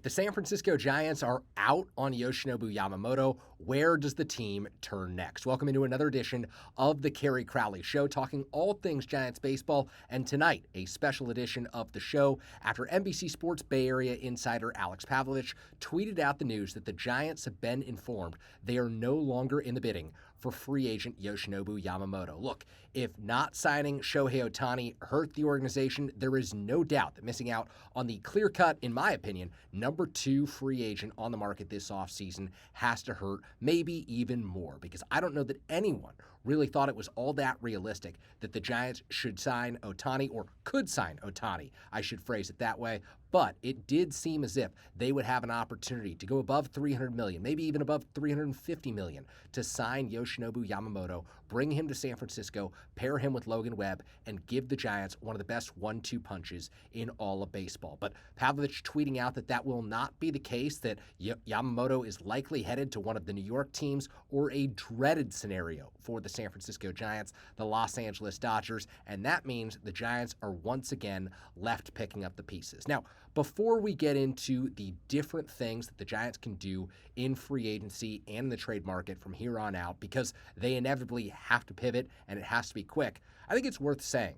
The San Francisco Giants are out on Yoshinobu Yamamoto. Where does the team turn next? Welcome into another edition of the Kerry Crowley Show, talking all things Giants baseball. And tonight, a special edition of the show after NBC Sports Bay Area insider Alex Pavlovic tweeted out the news that the Giants have been informed they are no longer in the bidding for free agent Yoshinobu Yamamoto. Look, if not signing Shohei Ohtani hurt the organization, there is no doubt that missing out on the clear-cut, in my opinion, number 2 free agent on the market this offseason has to hurt, maybe even more, because I don't know that anyone really thought it was all that realistic that the Giants should sign Ohtani, or could sign Ohtani, I should phrase it that way. But it did seem as if they would have an opportunity to go above $300 million, maybe even above $350 million, to sign Yoshinobu Yamamoto, bring him to San Francisco, pair him with Logan Webb, and give the Giants one of the best 1-2 punches in all of baseball. But Pavlovic tweeting out that will not be the case, that Yamamoto is likely headed to one of the New York teams, or a dreaded scenario for the San Francisco Giants, the Los Angeles Dodgers, and that means the Giants are once again left picking up the pieces. Now, before we get into the different things that the Giants can do in free agency and in the trade market from here on out, because they inevitably have to pivot and it has to be quick, I think it's worth saying,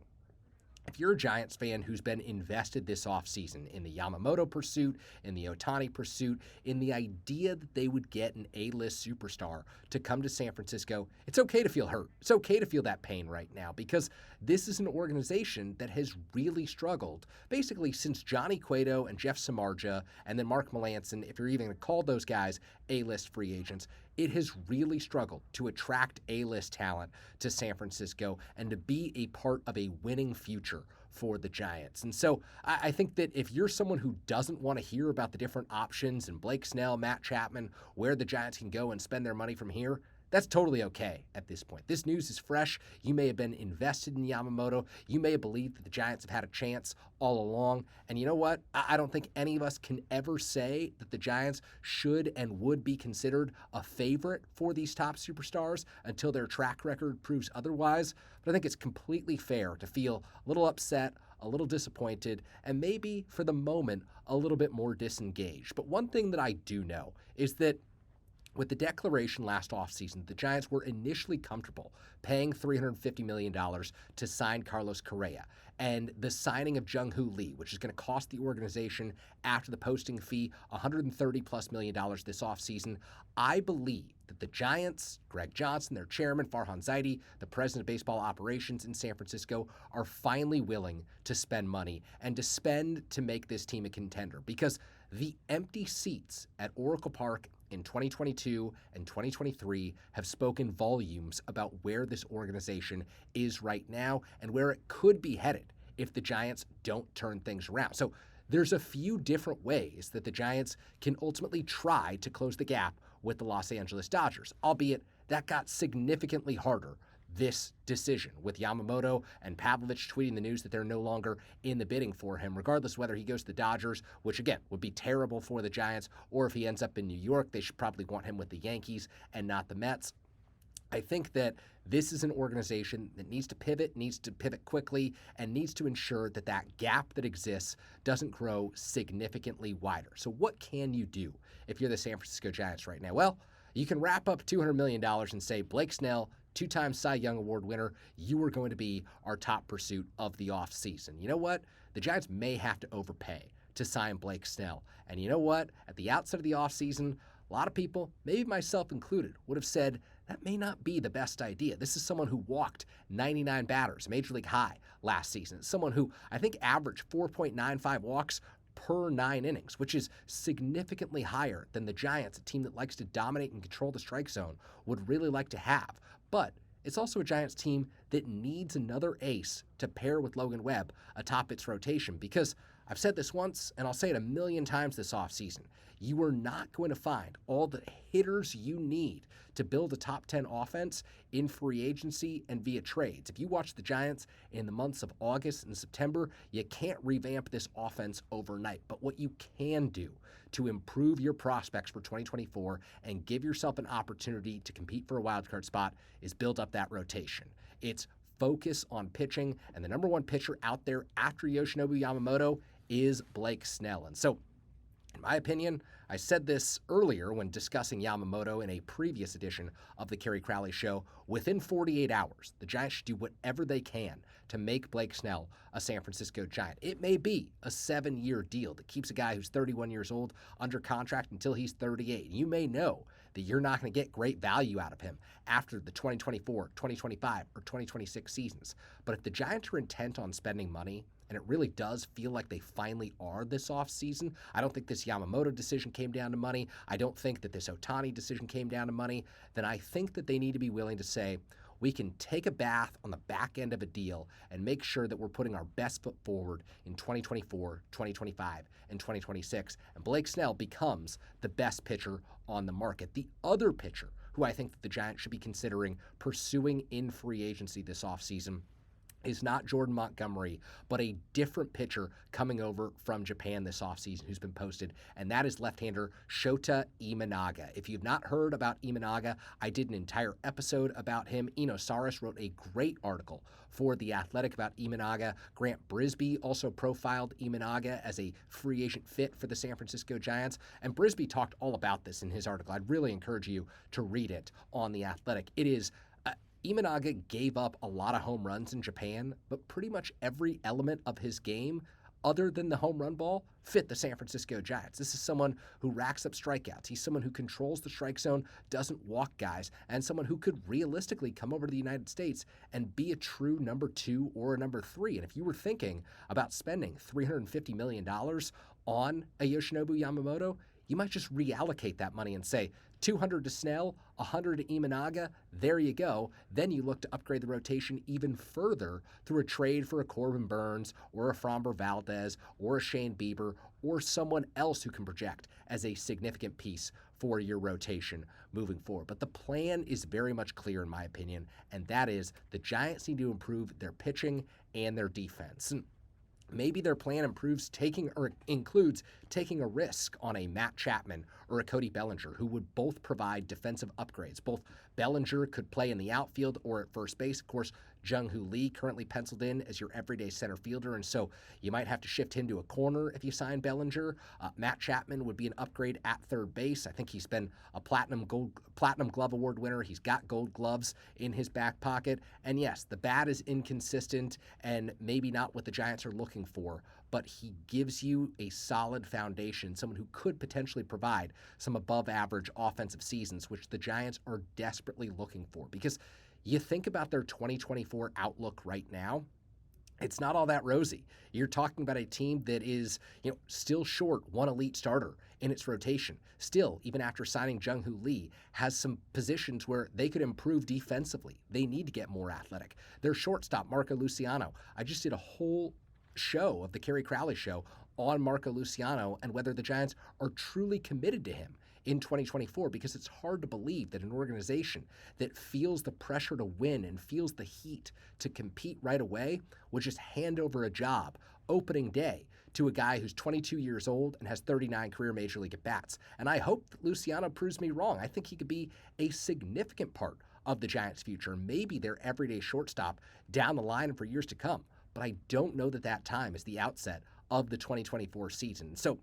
if you're a Giants fan who's been invested this offseason in the Yamamoto pursuit, in the Ohtani pursuit, in the idea that they would get an A-list superstar to come to San Francisco, it's okay to feel hurt. It's okay to feel that pain right now, because this is an organization that has really struggled basically since Johnny Cueto and Jeff Samardzija and then Mark Melancon, if you're even going to call those guys A-list free agents. It has really struggled to attract A-list talent to San Francisco and to be a part of a winning future for the Giants. And so I think that if you're someone who doesn't want to hear about the different options and Blake Snell, Matt Chapman, where the Giants can go and spend their money from here, that's totally okay at this point. This news is fresh. You may have been invested in Yamamoto. You may have believed that the Giants have had a chance all along. And you know what? I don't think any of us can ever say that the Giants should and would be considered a favorite for these top superstars until their track record proves otherwise. But I think it's completely fair to feel a little upset, a little disappointed, and maybe for the moment a little bit more disengaged. But one thing that I do know is that with the declaration last offseason, the Giants were initially comfortable paying $350 million to sign Carlos Correa, and the signing of Jung-Hoo Lee, which is going to cost the organization after the posting fee $130+ million this offseason. I believe that the Giants, Greg Johnson, their chairman, Farhan Zaidi, the president of baseball operations in San Francisco, are finally willing to spend money and to spend to make this team a contender, because the empty seats at Oracle Park in 2022 and 2023 have spoken volumes about where this organization is right now and where it could be headed if the Giants don't turn things around. So there's a few different ways that the Giants can ultimately try to close the gap with the Los Angeles Dodgers, albeit that got significantly harder this decision, with Yamamoto and Pavlovic tweeting the news that they're no longer in the bidding for him, regardless whether he goes to the Dodgers, which again would be terrible for the Giants, or if he ends up in New York, they should probably want him with the Yankees and not the Mets. I think that this is an organization that needs to pivot quickly, and needs to ensure that that gap that exists doesn't grow significantly wider. So what can you do if you're the San Francisco Giants right now? Well, you can wrap up $200 million and say, Blake Snell, 2-time Cy Young Award winner, you are going to be our top pursuit of the offseason. You know what? The Giants may have to overpay to sign Blake Snell. And you know what? At the outset of the offseason, a lot of people, maybe myself included, would have said that may not be the best idea. This is someone who walked 99 batters, major league high, last season. Someone who I think averaged 4.95 walks per 9 innings, which is significantly higher than the Giants, a team that likes to dominate and control the strike zone, would really like to have. But it's also a Giants team that needs another ace to pair with Logan Webb atop its rotation, because I've said this once, and I'll say it a million times this offseason. You are not going to find all the hitters you need to build a top 10 offense in free agency and via trades. If you watch the Giants in the months of August and September, you can't revamp this offense overnight. But what you can do to improve your prospects for 2024 and give yourself an opportunity to compete for a wildcard spot is build up that rotation. It's focus on pitching, and the number one pitcher out there after Yoshinobu Yamamoto is Blake Snell. And so In my opinion, I said this earlier when discussing Yamamoto in a previous edition of the Kerry Crowley Show. Within 48 hours, the Giants should do whatever they can to make Blake Snell a San Francisco Giant. It may be a 7-year deal that keeps a guy who's 31 years old under contract until he's 38. You may know that you're not going to get great value out of him after the 2024, 2025, or 2026 seasons. But if the Giants are intent on spending money, and it really does feel like they finally are this offseason. I don't think this Yamamoto decision came down to money. I don't think that this Ohtani decision came down to money. Then I think that they need to be willing to say, we can take a bath on the back end of a deal and make sure that we're putting our best foot forward in 2024, 2025, and 2026. And Blake Snell becomes the best pitcher on the market. The other pitcher who I think that the Giants should be considering pursuing in free agency this offseason is not Jordan Montgomery, but a different pitcher coming over from Japan this offseason who's been posted, and that is left-hander Shota Imanaga. If you've not heard about Imanaga, I did an entire episode about him. Eno Saris wrote a great article for The Athletic about Imanaga. Grant Brisbee also profiled Imanaga as a free agent fit for the San Francisco Giants, and Brisbee talked all about this in his article. I'd really encourage you to read it on The Athletic. It is Imanaga gave up a lot of home runs in Japan, but pretty much every element of his game, other than the home run ball, fit the San Francisco Giants. This is someone who racks up strikeouts. He's someone who controls the strike zone, doesn't walk guys, and someone who could realistically come over to the United States and be a true number 2 or a number 3. And if you were thinking about spending $350 million on a Yoshinobu Yamamoto, you might just reallocate that money and say, 200 to Snell, 100 to Imanaga, there you go. Then you look to upgrade the rotation even further through a trade for a Corbin Burns or a Framber Valdez or a Shane Bieber or someone else who can project as a significant piece for your rotation moving forward. But the plan is very much clear in my opinion, and that is the Giants need to improve their pitching and their defense. And maybe their plan includes taking a risk on a Matt Chapman or a Cody Bellinger, who would both provide defensive upgrades. Both Bellinger could play in the outfield or at first base. Of course, Jung-Hoo Lee currently penciled in as your everyday center fielder, and so you might have to shift him to a corner if you sign Bellinger. Matt Chapman would be an upgrade at third base. I think he's been a Platinum Glove Award winner. He's got gold gloves in his back pocket. And yes, the bat is inconsistent and maybe not what the Giants are looking for, but he gives you a solid foundation, someone who could potentially provide some above-average offensive seasons, which the Giants are desperately looking for. Because you think about their 2024 outlook right now, it's not all that rosy. You're talking about a team that is, still short one elite starter in its rotation. Still, even after signing Jung-Hoo Lee, has some positions where they could improve defensively. They need to get more athletic. Their shortstop, Marco Luciano, I just did a whole show of the Kerry Crowley Show on Marco Luciano and whether the Giants are truly committed to him in 2024, because it's hard to believe that an organization that feels the pressure to win and feels the heat to compete right away would just hand over a job opening day to a guy who's 22 years old and has 39 career Major League at-bats. And I hope that Luciano proves me wrong. I think he could be a significant part of the Giants' future, maybe their everyday shortstop down the line and for years to come. But I don't know that time is the outset of the 2024 season. So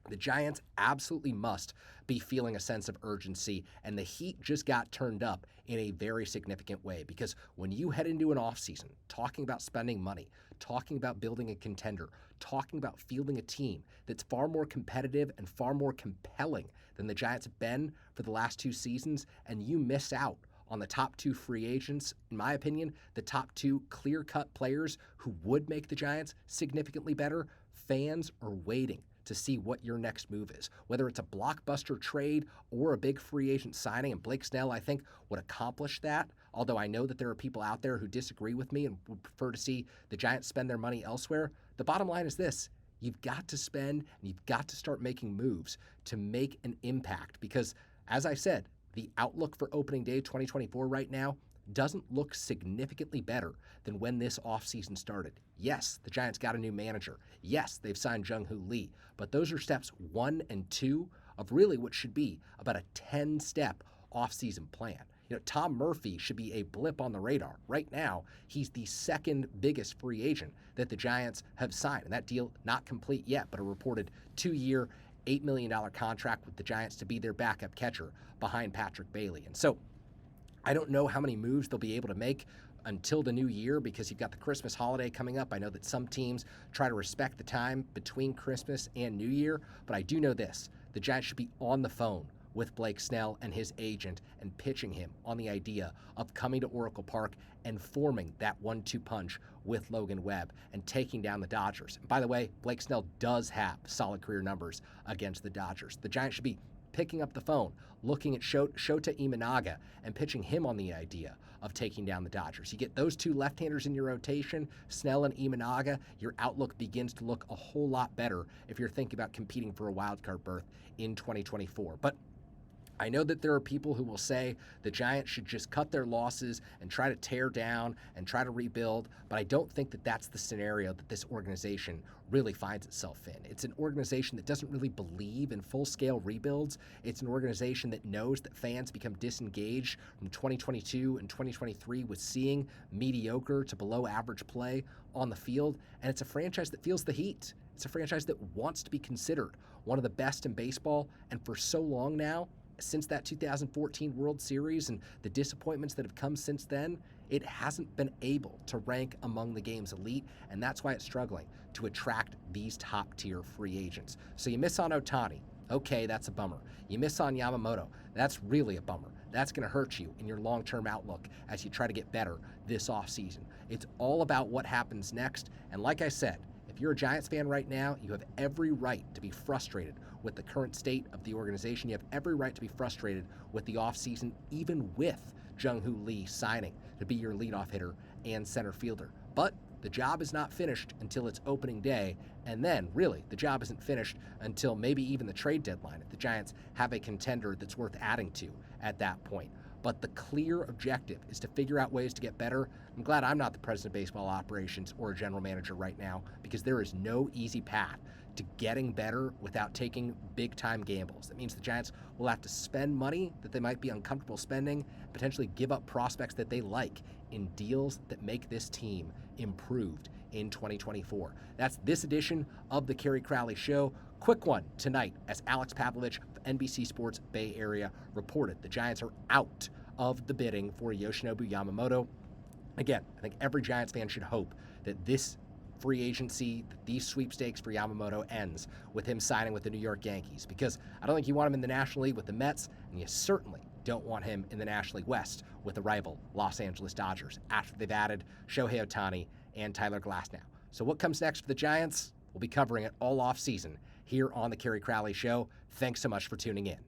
the Giants absolutely must be feeling a sense of urgency, and the heat just got turned up in a very significant way, because when you head into an offseason talking about spending money, talking about building a contender, talking about fielding a team that's far more competitive and far more compelling than the Giants have been for the last 2 seasons, and you miss out on the top 2 free agents, in my opinion, the top 2 clear-cut players who would make the Giants significantly better, fans are waiting to see what your next move is, whether it's a blockbuster trade or a big free agent signing. And Blake Snell, I think, would accomplish that, although I know that there are people out there who disagree with me and would prefer to see the Giants spend their money elsewhere. The bottom line is this: you've got to spend and you've got to start making moves to make an impact, because, as I said, the outlook for opening day 2024 right now doesn't look significantly better than when this offseason started. Yes, the Giants got a new manager. Yes, they've signed Jung-Hoo Lee. But those are steps 1 and 2 of really what should be about a 10-step offseason plan. Tom Murphy should be a blip on the radar. Right now, he's the second biggest free agent that the Giants have signed. And that deal not complete yet, but a reported 2-year, $8 million contract with the Giants to be their backup catcher behind Patrick Bailey. And so I don't know how many moves they'll be able to make until the new year because you've got the Christmas holiday coming up. I know that some teams try to respect the time between Christmas and New Year, but I do know this. The Giants should be on the phone with Blake Snell and his agent and pitching him on the idea of coming to Oracle Park and forming that 1-2 punch with Logan Webb and taking down the Dodgers. And by the way, Blake Snell does have solid career numbers against the Dodgers. The Giants should be picking up the phone, looking at Shota Imanaga and pitching him on the idea of taking down the Dodgers. You get those two left-handers in your rotation, Snell and Imanaga, your outlook begins to look a whole lot better if you're thinking about competing for a wildcard berth in 2024. But I know that there are people who will say the Giants should just cut their losses and try to tear down and try to rebuild, but I don't think that that's the scenario that this organization really finds itself in. It's an organization that doesn't really believe in full-scale rebuilds. It's an organization that knows that fans become disengaged from 2022 and 2023 with seeing mediocre to below-average play on the field, and it's a franchise that feels the heat. It's a franchise that wants to be considered one of the best in baseball, and for so long now, since that 2014 World Series and the disappointments that have come since then, it hasn't been able to rank among the game's elite, and that's why it's struggling to attract these top-tier free agents. So you miss on Ohtani. Okay, that's a bummer. You miss on Yamamoto. That's really a bummer. That's going to hurt you in your long-term outlook as you try to get better this offseason. It's all about what happens next, and like I said, if you're a Giants fan right now, you have every right to be frustrated with the current state of the organization. You have every right to be frustrated with the offseason, even with Jung-Hoo Lee signing to be your leadoff hitter and center fielder. But the job is not finished until it's opening day, and then, really, the job isn't finished until maybe even the trade deadline if the Giants have a contender that's worth adding to at that point. But the clear objective is to figure out ways to get better. I'm glad I'm not the president of baseball operations or a general manager right now because there is no easy path to getting better without taking big-time gambles. That means the Giants will have to spend money that they might be uncomfortable spending, potentially give up prospects that they like in deals that make this team improved in 2024. That's this edition of the Kerry Crowley Show. Quick one tonight as Alex Pavlovic of NBC Sports Bay Area reported the Giants are out of the bidding for Yoshinobu Yamamoto. Again, I think every Giants fan should hope that this free agency, that these sweepstakes for Yamamoto ends with him signing with the New York Yankees, because I don't think you want him in the National League with the Mets, and you certainly don't want him in the National League West with the rival Los Angeles Dodgers after they've added Shohei Ohtani and Tyler Glasnow. So what comes next for the Giants? We'll be covering it all off season here on the Kerry Crowley Show. Thanks so much for tuning in.